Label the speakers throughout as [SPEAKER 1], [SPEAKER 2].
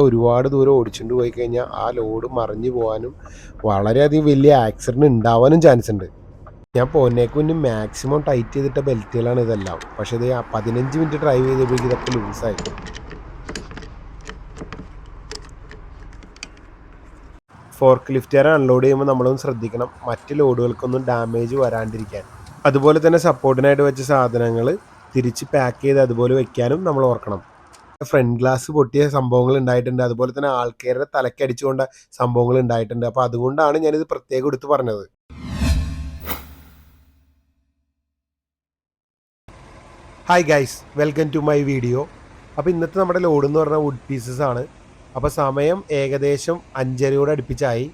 [SPEAKER 1] ഒരുപാട് ദൂരം ഓടിച്ചുകൊണ്ട് പോയി കഴിഞ്ഞാൽ ആ ലോഡ് മറിഞ്ഞു പോകാനും വളരെയധികം വലിയ ആക്സിഡൻറ്റ് ഉണ്ടാവാനും ചാൻസ് ഉണ്ട്. ഞാൻ പോകുന്നേക്ക് മുന്നേ മാക്സിമം ടൈറ്റ് ചെയ്തിട്ട ബെൽറ്റുകളാണ് ഇതെല്ലാം. പക്ഷേ ഇത് 15 മിനിറ്റ് ഡ്രൈവ് ചെയ്തപ്പോഴേക്കും ഇതൊക്കെ ലൂസായി. ഫോർക്ക് ലിഫ്റ്റുകാർ അൺലോഡ് ചെയ്യുമ്പോൾ നമ്മളൊന്ന് ശ്രദ്ധിക്കണം, മറ്റ് ലോഡുകൾക്കൊന്നും ഡാമേജ് വരാണ്ടിരിക്കാൻ. അതുപോലെ തന്നെ സപ്പോർട്ടിനായിട്ട് വെച്ച സാധനങ്ങൾ തിരിച്ച് പാക്ക് ചെയ്ത് അതുപോലെ വെക്കാനും നമ്മൾ ഓർക്കണം. ഫ്രണ്ട് ഗ്ലാസ് പൊട്ടിയ സംഭവങ്ങൾ ഉണ്ടായിട്ടുണ്ട്. അതുപോലെ തന്നെ ആൾക്കാരുടെ തലക്കടിച്ചുകൊണ്ട സംഭവങ്ങൾ ഉണ്ടായിട്ടുണ്ട്. അപ്പോൾ അതുകൊണ്ടാണ് ഞാനിത് പ്രത്യേകം എടുത്ത് പറഞ്ഞത്. Hi guys, welcome to my video. അപ്പോൾ ഇന്നത്തെ നമ്മുടെ ലോഡ് എന്ന് പറഞ്ഞാൽ വുഡ് പീസസ് ആണ്. അപ്പോൾ സമയം ഏകദേശം 5:30 അടുപ്പിച്ചായി.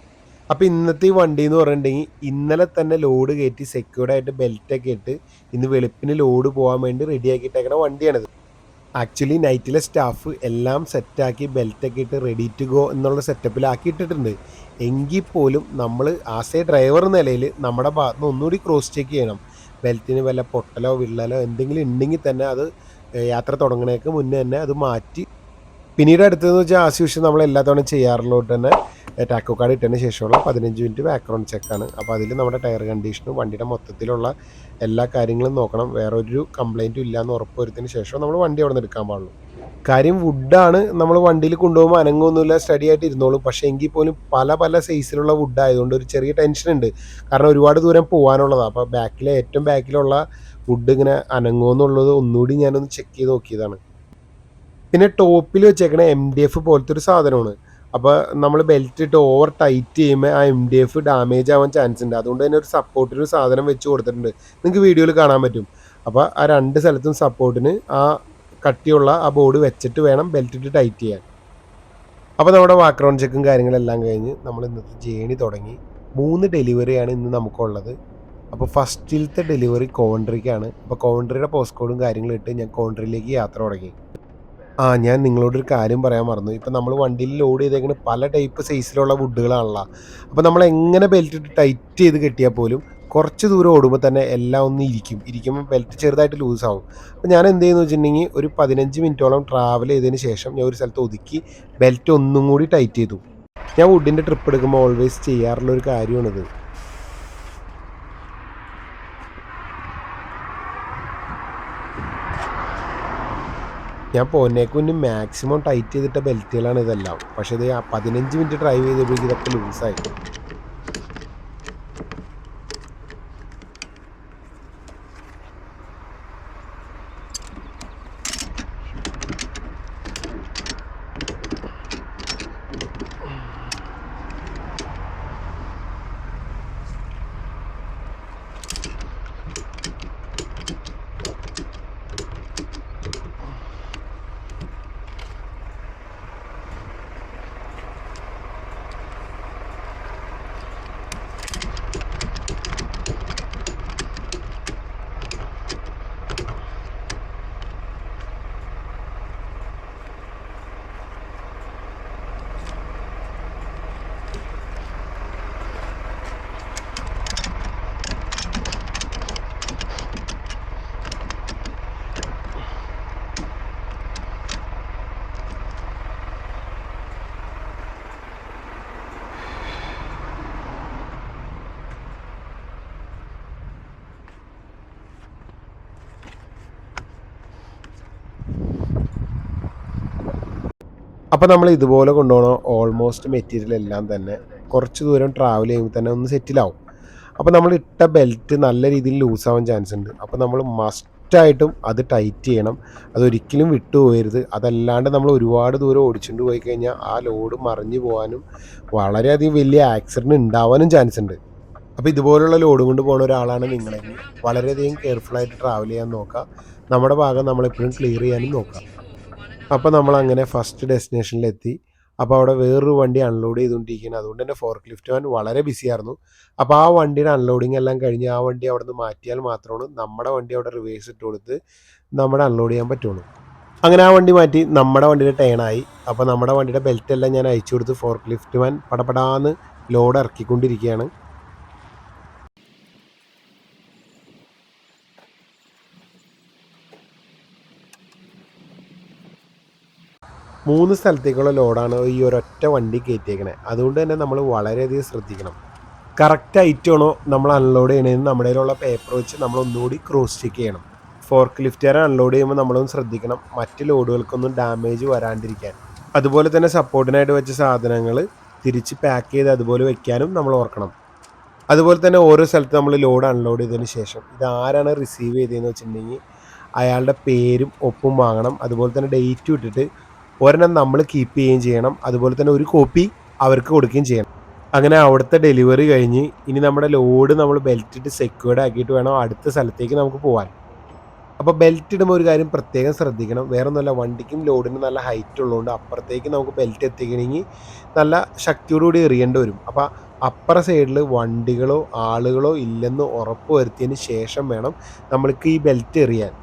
[SPEAKER 1] അപ്പോൾ ഇന്നത്തെ ഈ വണ്ടി എന്ന് പറഞ്ഞിട്ടുണ്ടെങ്കിൽ ഇന്നലെ തന്നെ ലോഡ് കയറ്റി സെക്യൂർഡായിട്ട് ബെൽറ്റൊക്കെ ഇട്ട് ഇന്ന് വെളുപ്പിന് ലോഡ് പോകാൻ വേണ്ടി റെഡിയാക്കിയിട്ടേക്കണ വണ്ടിയാണിത്. ആക്ച്വലി നൈറ്റിലെ സ്റ്റാഫ് എല്ലാം സെറ്റാക്കി ബെൽറ്റൊക്കെ ഇട്ട് റെഡി ടു ഗോ എന്നുള്ള സെറ്റപ്പിലാക്കി ഇട്ടിട്ടുണ്ട്. എങ്കിൽ പോലും നമ്മൾ ആസ് എ ഡ്രൈവർ എന്ന നിലയിൽ നമ്മുടെ ഭാഗത്ത് നിന്ന് ഒന്നുകൂടി ക്രോസ് ചെക്ക് ചെയ്യണം. ബെൽറ്റിന് വല്ല പൊട്ടലോ വിള്ളലോ എന്തെങ്കിലും ഉണ്ടെങ്കിൽ തന്നെ അത് യാത്ര തുടങ്ങണേക്ക് മുന്നേ തന്നെ അത് മാറ്റി. പിന്നീട് അടുത്തതെന്ന് വെച്ചാൽ ആസ് യൂഷ്വൽ നമ്മൾ എല്ലാ തവണയും ചെയ്യാറുള്ളതുകൊണ്ട് തന്നെ ടാക്കോ കാർഡ് ഇട്ടതിന് ശേഷമുള്ള 15 മിനിറ്റ് ബാക്ക്ഗ്രൗണ്ട് ചെക്കാണ്. അപ്പോൾ അതിൽ നമ്മുടെ ടയർ കണ്ടീഷനും വണ്ടിയുടെ മൊത്തത്തിലുള്ള എല്ലാ കാര്യങ്ങളും നോക്കണം. വേറെ ഒരു കംപ്ലയിൻറ്റും ഇല്ലയെന്ന് ഉറപ്പ് വരുത്തിയതിന് ശേഷം നമ്മൾ വണ്ടി അവിടെ നിന്ന് എടുക്കാൻ പാടുള്ളൂ. കാര്യം വുഡാണ്, നമ്മൾ വണ്ടിയിൽ കൊണ്ടുപോകുമ്പോൾ അനങ്ങൊന്നുമില്ല, സ്റ്റഡി ആയിട്ട് ഇരുന്നോളും. പക്ഷേ എങ്കിൽ പോലും പല പല സൈസിലുള്ള വുഡ് ആയതുകൊണ്ട് ഒരു ചെറിയ ടെൻഷൻ ഉണ്ട്. കാരണം ഒരുപാട് ദൂരം പോകാനുള്ളതാണ്. അപ്പോൾ ഏറ്റവും ബാക്കിലുള്ള വുഡ് ഇങ്ങനെ അനങ്ങുമെന്നുള്ളത് ഒന്നുകൂടി ഞാനൊന്ന് ചെക്ക് ചെയ്ത് നോക്കിയതാണ്. പിന്നെ ടോപ്പിൽ വെച്ചേക്കണ MDF പോലത്തെ ഒരു സാധനമാണ്. അപ്പോൾ നമ്മൾ ബെൽറ്റ് ഇട്ട് ഓവർ ടൈറ്റ് ചെയ്യുമ്പോൾ ആ MDF ഡാമേജ് ആവാൻ ചാൻസ് ഉണ്ട്. അതുകൊണ്ട് തന്നെ ഒരു സപ്പോർട്ടിന് സാധനം വെച്ച് കൊടുത്തിട്ടുണ്ട്. നിങ്ങൾക്ക് വീഡിയോയിൽ കാണാൻ പറ്റും. അപ്പോൾ ആ രണ്ട് സ്ഥലത്തും സപ്പോർട്ടിന് ആ കട്ടിയുള്ള ആ ബോർഡ് വെച്ചിട്ട് വേണം ബെൽറ്റ് ഇട്ട് ടൈറ്റ് ചെയ്യാൻ. അപ്പോൾ നമ്മുടെ ബാക്ക്ഗ്രൗണ്ട് ചെക്കും കാര്യങ്ങളെല്ലാം കഴിഞ്ഞ് നമ്മൾ ഇന്നത്തെ ജേണി തുടങ്ങി. 3 ഡെലിവറിയാണ് ഇന്ന് നമുക്കുള്ളത്. അപ്പോൾ ഫസ്റ്റിലത്തെ ഡെലിവറി കോവൻട്രിക്കാണ്. അപ്പോൾ കോവൻട്രിയുടെ പോസ്റ്റ് കോഡും കാര്യങ്ങളും ഇട്ട് ഞാൻ കോവൻട്രിയിലേക്ക് യാത്ര തുടങ്ങി. ഞാൻ നിങ്ങളോടൊരു കാര്യം പറയാൻ മറന്നു. ഇപ്പം നമ്മൾ വണ്ടിയിൽ ലോഡ് ചെയ്തേക്കുന്ന പല ടൈപ്പ് സൈസിലുള്ള വുഡുകളാണല്ലോ. അപ്പോൾ നമ്മൾ എങ്ങനെ ബെൽറ്റ് ഇട്ട് ടൈറ്റ് ചെയ്ത് കെട്ടിയാൽ പോലും കുറച്ച് ദൂരം ഓടുമ്പോൾ തന്നെ എല്ലാം ഒന്ന് ഇരിക്കുമ്പോൾ ബെൽറ്റ് ചെറുതായിട്ട് ലൂസാവും. അപ്പോൾ ഞാൻ എന്ത് ചെയ്യുന്നു വെച്ചിട്ടുണ്ടെങ്കിൽ ഒരു 15 മിനിറ്റോളം ട്രാവൽ ചെയ്തതിന് ശേഷം ഞാൻ ഒരു സ്ഥലത്ത് ഒതുക്കി ബെൽറ്റ് ഒന്നും കൂടി ടൈറ്റ് ചെയ്തു. ഞാൻ വുഡിൻ്റെ ട്രിപ്പ് എടുക്കുമ്പോൾ ഓൾവേസ് ചെയ്യാറുള്ള ഒരു കാര്യമാണിത്. ഞാൻ പോകുന്നേക്ക് മുന്നേ മാക്സിമം ടൈറ്റ് ചെയ്തിട്ട ബെൽറ്റുകളാണ് ഇതെല്ലാം. പക്ഷേ ഇത് 15 മിനിറ്റ് ഡ്രൈവ് ചെയ്തപ്പോഴേക്കും ഇതൊക്കെ ലൂസായി. അപ്പോൾ നമ്മൾ ഇതുപോലെ കൊണ്ടുപോകണം ഓൾമോസ്റ്റ് മെറ്റീരിയൽ എല്ലാം തന്നെ കുറച്ച് ദൂരം ട്രാവൽ ചെയ്യുമ്പോൾ തന്നെ ഒന്ന് സെറ്റിലാവും. അപ്പോൾ നമ്മൾ ഇട്ട ബെൽറ്റ് നല്ല രീതിയിൽ ലൂസാവാൻ ചാൻസ് ഉണ്ട്. അപ്പോൾ നമ്മൾ മസ്റ്റായിട്ടും അത് ടൈറ്റ് ചെയ്യണം. അതൊരിക്കലും വിട്ടുപോകരുത്. അതല്ലാണ്ട് നമ്മൾ ഒരുപാട് ദൂരം ഓടിച്ചുകൊണ്ട് പോയി കഴിഞ്ഞാൽ ആ ലോഡ് മറിഞ്ഞു പോകാനും വളരെയധികം വലിയ ആക്സിഡൻറ്റ് ഉണ്ടാവാനും ചാൻസ് ഉണ്ട്. അപ്പോൾ ഇതുപോലുള്ള ലോഡ് കൊണ്ട് പോകുന്ന ഒരാളാണ് നിങ്ങളെങ്കിൽ വളരെയധികം കെയർഫുള്ളായിട്ട് ട്രാവൽ ചെയ്യാൻ നോക്കുക. നമ്മുടെ ഭാഗം നമ്മളെപ്പോഴും ക്ലിയർ ചെയ്യാനും നോക്കുക. അപ്പോൾ നമ്മളങ്ങനെ ഫസ്റ്റ് ഡെസ്റ്റിനേഷനിലെത്തി. അപ്പോൾ അവിടെ വേറൊരു വണ്ടി അൺലോഡ് ചെയ്തുകൊണ്ടിരിക്കുകയാണ്. അതുകൊണ്ട് തന്നെ ഫോർക്ക് ലിഫ്റ്റ് വാൻ വളരെ ബിസിയായിരുന്നു. അപ്പോൾ ആ വണ്ടിയുടെ അൺലോഡിങ് എല്ലാം കഴിഞ്ഞ് ആ വണ്ടി അവിടെ നിന്ന് മാറ്റിയാൽ മാത്രമാണ് നമ്മുടെ വണ്ടി അവിടെ റിവേഴ്സ് ഇട്ട് കൊടുത്ത് നമ്മുടെ അൺലോഡ് ചെയ്യാൻ പറ്റുള്ളൂ. അങ്ങനെ ആ വണ്ടി മാറ്റി നമ്മുടെ വണ്ടിയുടെ ടേണായി. അപ്പോൾ നമ്മുടെ വണ്ടിയുടെ ബെൽറ്റെല്ലാം ഞാൻ അയച്ചു കൊടുത്ത് ഫോർക്ക് ലിഫ്റ്റ് വാൻ പടപടാന്ന് ലോഡ് ഇറക്കിക്കൊണ്ടിരിക്കുകയാണ്. 3 സ്ഥലത്തേക്കുള്ള ലോഡാണ് ഈ ഒരൊറ്റ വണ്ടി കയറ്റിയേക്കണേ. അതുകൊണ്ട് തന്നെ നമ്മൾ വളരെയധികം ശ്രദ്ധിക്കണം. കറക്റ്റ് ഐറ്റമാണോ നമ്മൾ അൺലോഡ് ചെയ്യണതെന്ന് നമ്മുടെ കയ്യിലുള്ള പേപ്പർ വെച്ച് നമ്മൾ ഒന്നുകൂടി ക്രോസ് ചെക്ക് ചെയ്യണം. ഫോർക്ക് ലിഫ്റ്റുകാരെ അൺലോഡ് ചെയ്യുമ്പോൾ നമ്മളൊന്ന് ശ്രദ്ധിക്കണം മറ്റ് ലോഡുകൾക്കൊന്നും ഡാമേജ് വരാണ്ടിരിക്കാൻ. അതുപോലെ തന്നെ സപ്പോർട്ടിനായിട്ട് വെച്ച സാധനങ്ങൾ തിരിച്ച് പാക്ക് ചെയ്ത് അതുപോലെ വെക്കാനും നമ്മൾ ഓർക്കണം. അതുപോലെ തന്നെ ഓരോ സ്ഥലത്ത് നമ്മൾ ലോഡ് അൺലോഡ് ചെയ്തതിന് ശേഷം ഇതാരാണ് റിസീവ് ചെയ്തതെന്ന് വെച്ചിട്ടുണ്ടെങ്കിൽ അയാളുടെ പേരും ഒപ്പും വാങ്ങണം. അതുപോലെ തന്നെ ഡേറ്റും ഇട്ടിട്ട് ഒരെണ്ണം നമ്മൾ കീപ്പ് ചെയ്യുകയും ചെയ്യണം. അതുപോലെ തന്നെ ഒരു കോപ്പി അവർക്ക് കൊടുക്കുകയും ചെയ്യണം. അങ്ങനെ അവിടുത്തെ ഡെലിവറി കഴിഞ്ഞ് ഇനി നമ്മുടെ ലോഡ് നമ്മൾ ബെൽറ്റ് ഇട്ട് സെക്യൂർഡ് ആക്കിയിട്ട് വേണം അടുത്ത സ്ഥലത്തേക്ക് നമുക്ക് പോകാൻ. അപ്പോൾ ബെൽറ്റ് ഇടുമ്പോൾ ഒരു കാര്യം പ്രത്യേകം ശ്രദ്ധിക്കണം. വേറെ ഒന്നുമല്ല, വണ്ടിക്കും ലോഡിനും നല്ല ഹൈറ്റ് ഉള്ളതുകൊണ്ട് അപ്പുറത്തേക്ക് നമുക്ക് ബെൽറ്റ് എത്തിക്കണമെങ്കിൽ നല്ല ശക്തിയോടുകൂടി എറിയേണ്ടി വരും. അപ്പോൾ അപ്പുറ സൈഡിൽ വണ്ടികളോ ആളുകളോ ഇല്ലെന്ന് ഉറപ്പ് വരുത്തിയതിന് ശേഷം വേണം നമ്മൾക്ക് ഈ ബെൽറ്റ് എറിയാൻ.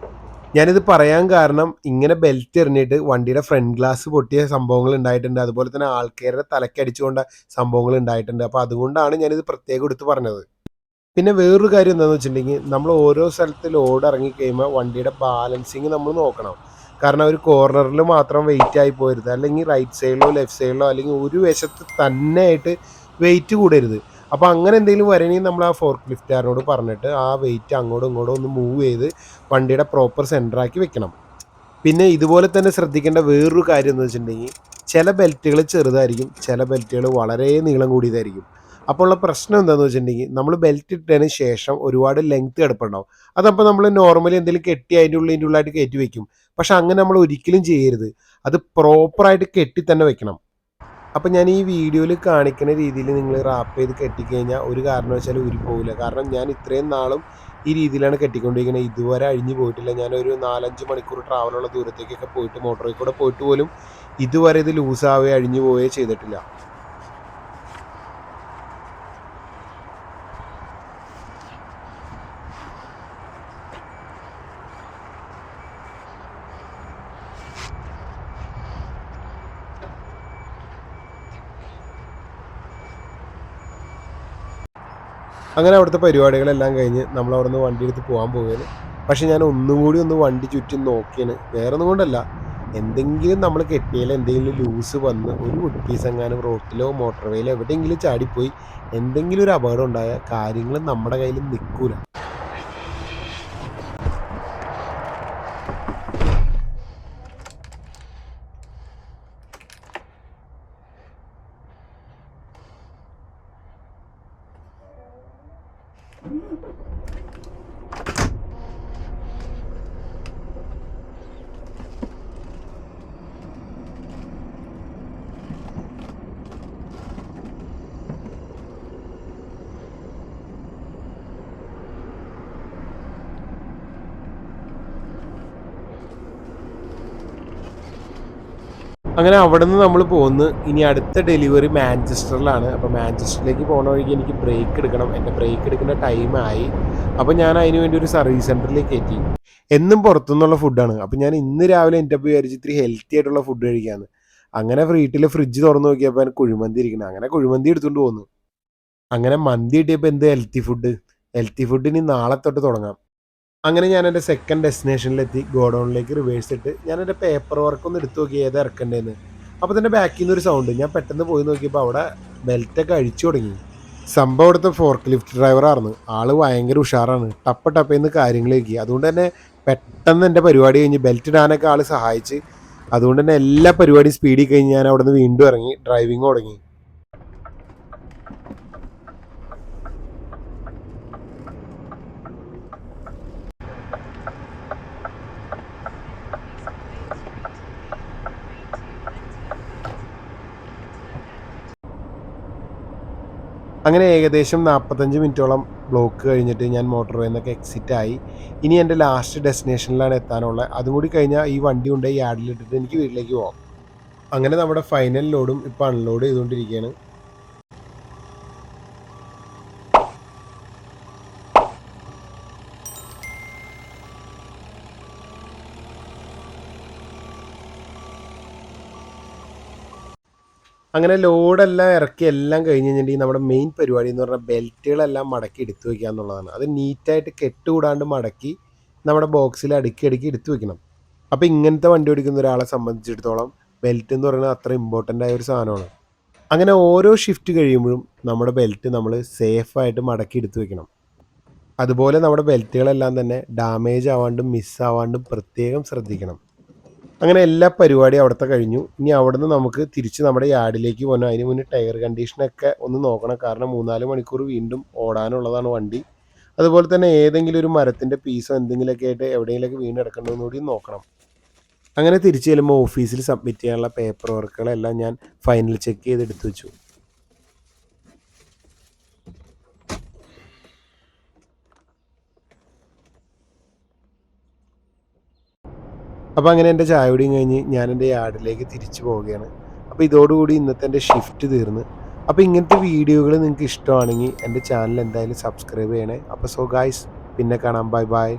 [SPEAKER 1] ഞാനിത് പറയാൻ കാരണം ഇങ്ങനെ ബെൽറ്റ് എറിഞ്ഞിട്ട് വണ്ടിയുടെ ഫ്രണ്ട് ഗ്ലാസ് പൊട്ടിയ സംഭവങ്ങൾ ഉണ്ടായിട്ടുണ്ട്. അതുപോലെ തന്നെ ആൾക്കാരുടെ തലക്കടിച്ചുകൊണ്ട സംഭവങ്ങൾ ഉണ്ടായിട്ടുണ്ട്. അപ്പോൾ അതുകൊണ്ടാണ് ഞാനിത് പ്രത്യേകം എടുത്ത് പറഞ്ഞത്. പിന്നെ വേറൊരു കാര്യം എന്താണെന്ന് വെച്ചിട്ടുണ്ടെങ്കിൽ നമ്മൾ ഓരോ സ്ഥലത്ത് ലോഡ് ഇറങ്ങി കഴിയുമ്പോൾ വണ്ടിയുടെ ബാലൻസിങ് നമ്മൾ നോക്കണം. കാരണം ഒരു കോർണറിൽ മാത്രം വെയിറ്റ് ആയി പോരുത്, അല്ലെങ്കിൽ റൈറ്റ് സൈഡിലോ ലെഫ്റ്റ് സൈഡിലോ അല്ലെങ്കിൽ ഒരു വശത്ത് തന്നെ ആയിട്ട് വെയിറ്റ് കൂടരുത്. അപ്പോൾ അങ്ങനെ എന്തെങ്കിലും വരണമെങ്കിൽ നമ്മൾ ആ ഫോർക്ക് ലിഫ്റ്റുകാരനോട് പറഞ്ഞിട്ട് ആ വെയിറ്റ് അങ്ങോട്ടും ഇങ്ങോട്ടും ഒന്ന് മൂവ് ചെയ്ത് വണ്ടിയുടെ പ്രോപ്പർ സെൻറ്ററാക്കി വെക്കണം. പിന്നെ ഇതുപോലെ തന്നെ ശ്രദ്ധിക്കേണ്ട വേറൊരു കാര്യം എന്ന് വെച്ചിട്ടുണ്ടെങ്കിൽ ചില ബെൽറ്റുകൾ ചെറുതായിരിക്കും, ചില ബെൽറ്റുകൾ വളരെ നീളം കൂടിയതായിരിക്കും. അപ്പോൾ ഉള്ള പ്രശ്നം എന്താണെന്ന് വെച്ചിട്ടുണ്ടെങ്കിൽ നമ്മൾ ബെൽറ്റ് ഇട്ടതിന് ശേഷം ഒരുപാട് ലെങ്ത് കിടപ്പുണ്ടാവും. അതപ്പോൾ നമ്മൾ നോർമലി എന്തെങ്കിലും കെട്ടി അതിൻ്റെ ഉള്ളിലായിട്ട് കയറ്റി വെക്കും. പക്ഷെ അങ്ങനെ നമ്മൾ ഒരിക്കലും ചെയ്യരുത്. അത് പ്രോപ്പറായിട്ട് കെട്ടി തന്നെ വെക്കണം. അപ്പം ഞാൻ ഈ വീഡിയോയിൽ കാണിക്കുന്ന രീതിയിൽ നിങ്ങൾ റാപ്പ് ചെയ്ത് കെട്ടിക്കഴിഞ്ഞാൽ ഒരു കാരണവശാലും ഊരിപ്പോകില്ല. കാരണം ഞാൻ ഇത്രയും നാളും ഈ രീതിയിലാണ് കെട്ടിക്കൊണ്ടിരിക്കുന്നത്. ഇതുവരെ അഴിഞ്ഞു പോയിട്ടില്ല. ഞാനൊരു 4-5 മണിക്കൂർ ട്രാവലുള്ള ദൂരത്തേക്കൊക്കെ പോയിട്ട് മോട്ടോറിൽ കൂടെ പോയിട്ട് പോലും ഇതുവരെ ഇത് ലൂസാവുകയോ അഴിഞ്ഞു പോവുകയോ ചെയ്തിട്ടില്ല. അങ്ങനെ അവിടുത്തെ പരിപാടികളെല്ലാം കഴിഞ്ഞ് നമ്മൾ അവിടെ നിന്ന് വണ്ടി എടുത്ത് പോകാൻ പോവുകയാണ്. പക്ഷേ ഞാൻ ഒന്നും കൂടി ഒന്ന് വണ്ടി ചുറ്റും നോക്കിയാണ്. വേറെ ഒന്നും കൊണ്ടല്ല, എന്തെങ്കിലും നമ്മൾ കെട്ടിയാൽ എന്തെങ്കിലും ലൂസ് വന്ന് ഒരു വുഡ് പീസ് എങ്ങാനും റോട്ടിലോ മോട്ടോർ വേയിലോ എവിടെയെങ്കിലും ചാടിപ്പോയി എന്തെങ്കിലും ഒരു അപകടം ഉണ്ടായ കാര്യങ്ങൾ നമ്മുടെ കയ്യിൽ നിൽക്കൂല. അങ്ങനെ അവിടെ നിന്ന് നമ്മൾ പോകുന്നു. ഇനി അടുത്ത ഡെലിവറി മാഞ്ചസ്റ്ററിലാണ്. അപ്പോൾ മാഞ്ചസ്റ്ററിലേക്ക് പോകുന്ന വഴിക്ക് എനിക്ക് ബ്രേക്ക് എടുക്കണം. എൻ്റെ ബ്രേക്ക് എടുക്കേണ്ട ടൈമായി. അപ്പോൾ ഞാൻ അതിന് വേണ്ടി ഒരു സർവീസ് സെൻറ്ററിലേക്ക് എത്തി. എന്നും പുറത്തുനിന്നുള്ള ഫുഡാണ്. അപ്പോൾ ഞാൻ ഇന്ന് രാവിലെ എൻ്റെ അപ്പോൾ വിചാരിച്ച് ഇത്തിരി ഹെൽത്തി ആയിട്ടുള്ള ഫുഡ് കഴിക്കാമെന്ന്. അങ്ങനെ വീട്ടിൽ ഫ്രിഡ്ജ് തുറന്ന് നോക്കിയപ്പോൾ എനിക്ക് കുഴിമന്തി ഇരിക്കണം. അങ്ങനെ കുഴിമന്തി എടുത്തുകൊണ്ട് പോന്നു. അങ്ങനെ മന്തി കിട്ടിയപ്പോൾ എന്ത് ഹെൽത്തി ഫുഡ്. ഹെൽത്തി ഫുഡ് ഇനി നാളെ തൊട്ട് തുടങ്ങാം. അങ്ങനെ ഞാൻ എൻ്റെ സെക്കൻഡ് ഡെസ്റ്റിനേഷനിലെത്തി. ഗോഡൗണിലേക്ക് റിവേഴ്സ് ഇട്ട് ഞാൻ എൻ്റെ പേപ്പർ വർക്ക് ഒന്ന് എടുത്ത് നോക്കി ഏതാ ഇറക്കണ്ടേന്ന്. അപ്പോൾ തന്നെ ബാക്കിൽ നിന്ന് ഒരു സൗണ്ട്. ഞാൻ പെട്ടെന്ന് പോയി നോക്കിയപ്പോൾ അവിടെ ബെൽറ്റൊക്കെ അഴിച്ചു തുടങ്ങി. സംഭവം ഇവിടുത്തെ ഫോർക്ക് ലിഫ്റ്റ് ഡ്രൈവറായിരുന്നു. ആള് ഭയങ്കര ഉഷാറാണ്. ടപ്പേന്ന് കാര്യങ്ങൾ ചോദിക്കുക. അതുകൊണ്ട് തന്നെ പെട്ടെന്ന് എൻ്റെ പരിപാടി കഴിഞ്ഞ് ബെൽറ്റ് ഇടാനൊക്കെ ആൾ സഹായിച്ച്. അതുകൊണ്ട് തന്നെ എല്ലാ പരിപാടിയും സ്പീഡിൽ കഴിഞ്ഞ് ഞാൻ അവിടെ നിന്ന് വീണ്ടും ഇറങ്ങി ഡ്രൈവിങ് തുടങ്ങി. അങ്ങനെ ഏകദേശം 45 മിനിറ്റോളം ബ്ലോക്ക് കഴിഞ്ഞിട്ട് ഞാൻ മോട്ടോർ വേയിൽ നിന്നൊക്കെ എക്സിറ്റ് ആയി. ഇനി എൻ്റെ ലാസ്റ്റ് ഡെസ്റ്റിനേഷനിലാണ് എത്താനുള്ളത്. അതും കൂടി കഴിഞ്ഞാൽ ഈ വണ്ടി കൊണ്ടുപോയി യാർഡിലിട്ടിട്ട് എനിക്ക് വീട്ടിലേക്ക് പോകാം. അങ്ങനെ നമ്മുടെ ഫൈനൽ ലോഡും ഇപ്പോൾ അൺലോഡ് ചെയ്തുകൊണ്ടിരിക്കുകയാണ്. അങ്ങനെ ലോഡെല്ലാം ഇറക്കി എല്ലാം കഴിഞ്ഞ് കഴിഞ്ഞിട്ടുണ്ടെങ്കിൽ നമ്മുടെ മെയിൻ പരിപാടി എന്ന് പറഞ്ഞാൽ ബെൽറ്റുകളെല്ലാം മടക്കി എടുത്തു വയ്ക്കുക എന്നുള്ളതാണ്. അത് നീറ്റായിട്ട് കെട്ടുകൂടാണ്ട് മടക്കി നമ്മുടെ ബോക്സിൽ അടുക്കി അടുക്കി എടുത്തു വെക്കണം. അപ്പോൾ ഇങ്ങനത്തെ വണ്ടി ഓടിക്കുന്ന ഒരാളെ സംബന്ധിച്ചിടത്തോളം ബെൽറ്റ് എന്ന് പറയുന്നത് അത്ര ഇമ്പോർട്ടൻ്റ് ആയ ഒരു സാധനമാണ്. അങ്ങനെ ഓരോ ഷിഫ്റ്റ് കഴിയുമ്പോഴും നമ്മുടെ ബെൽറ്റ് നമ്മൾ സേഫായിട്ട് മടക്കി എടുത്ത് വെക്കണം. അതുപോലെ നമ്മുടെ ബെൽറ്റുകളെല്ലാം തന്നെ ഡാമേജ് ആവാണ്ടും മിസ്സാവാണ്ടും പ്രത്യേകം ശ്രദ്ധിക്കണം. അങ്ങനെ എല്ലാ പരിപാടിയും അവിടുത്തെ കഴിഞ്ഞു. ഇനി അവിടുന്ന് നമുക്ക് തിരിച്ച് നമ്മുടെ യാർഡിലേക്ക് പോകണം. അതിന് മുന്നേ ടയർ കണ്ടീഷനൊക്കെ ഒന്ന് നോക്കണം. കാരണം 3-4 മണിക്കൂർ വീണ്ടും ഓടാനുള്ളതാണ് വണ്ടി. അതുപോലെ തന്നെ ഏതെങ്കിലും ഒരു മരത്തിൻ്റെ പീസോ എന്തെങ്കിലുമൊക്കെ ആയിട്ട് എവിടെയെങ്കിലുമൊക്കെ വീണ് കിടക്കണമെന്ന് കൂടി നോക്കണം. അങ്ങനെ തിരിച്ച് ചെല്ലുമ്പോൾ ഓഫീസിൽ സബ്മിറ്റ് ചെയ്യാനുള്ള പേപ്പർ വർക്കുകളെല്ലാം ഞാൻ ഫൈനൽ ചെക്ക് ചെയ്ത് എടുത്തു വെച്ചു. അപ്പോൾ അങ്ങനെ എൻ്റെ ചായ കുടിയും കഴിഞ്ഞ് ഞാൻ എൻ്റെ യാർഡിലേക്ക് തിരിച്ചു പോവുകയാണ്. അപ്പോൾ ഇതോടുകൂടി ഇന്നത്തെ എൻ്റെ ഷിഫ്റ്റ് തീർന്ന്. അപ്പോൾ ഇങ്ങനത്തെ വീഡിയോകൾ നിങ്ങൾക്ക് ഇഷ്ടമാണെങ്കിൽ എൻ്റെ ചാനൽ എന്തായാലും സബ്സ്ക്രൈബ് ചെയ്യണേ. അപ്പോൾ സോ ഗായ്സ്, പിന്നെ കാണാം. Bye bye.